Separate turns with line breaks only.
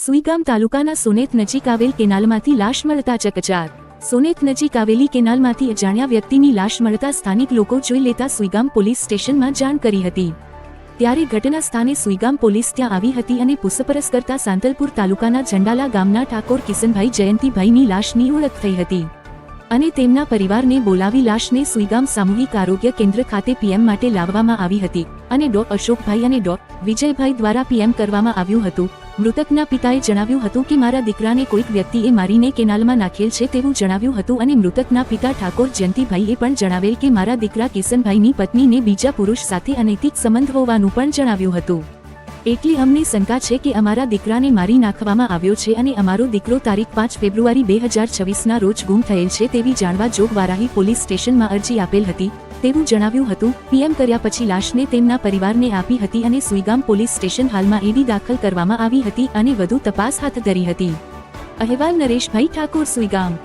સુઈગામ તાલુકાના સોનેત નજીક આવેલ કેનાલમાંથી લાશ મળતા ચકચાર। સોનેત નજીક આવેલી કેનાલમાંથી અજાણ્યા વ્યક્તિની લાશ મળતા સ્થાનિક લોકો જોઈ લેતા સુઈગામ પોલીસ સ્ટેશનમાં જાણ કરી હતી। ત્યારે ઘટના સ્થાને સુઈગામ પોલીસ ત્યાં આવી હતી અને પૂછપરછ કરતા સાંતલપુર તાલુકાના જંડાલા ગામના ઠાકોર કિશનભાઈ જયંતિભાઈની લાશની ઓળખ થઈ હતી અને તેમના પરિવારને બોલાવી લાશને સુઈગામ સામૂહિક આરોગ્ય કેન્દ્ર ખાતે પીએમ માટે લાવવામાં આવી હતી અને ડો અશોકભાઈ અને ડો વિજયભાઈ દ્વારા પીએમ કરવામાં આવ્યું હતું। મૃતકના પિતાએ જણાવ્યું હતું કે મારા દીકરાને કોઈક વ્યક્તિએ મારીને કેનાલમાં નાખેલ છે તેવું જણાવ્યું હતું અને મૃતકના પિતા ઠાકોર જયંતિભાઈએ પણ જણાવેલ કે મારા દીકરા કિશનભાઈની પત્નીને બીજા પુરુષ સાથે અનૈતિક સંબંધ હોવાનું પણ જણાવ્યું હતું। એટલી અમને શંકા છે કે અમારા દીકરાને મારી નાખવામાં આવ્યો છે અને અમારો દીકરો તારીખ 5 ફેબ્રુઆરી 2026ના રોજ ગુમ થયેલ છે તેવી જાણવા જોગ વારાહી પોલીસ સ્ટેશનમાં અરજી આપેલ હતી તેવું જણાવ્યું હતું। પીએમ કર્યા પછી લાશને તેમના પરિવારને આપી હતી અને સુઈગામ પોલીસ સ્ટેશન હાલમાં એડી દાખલ કરવામાં આવી હતી અને વધુ તપાસ હાથ ધરી હતી। અહેવાલ નરેશભાઈ ઠાકોર, સુઈગામ।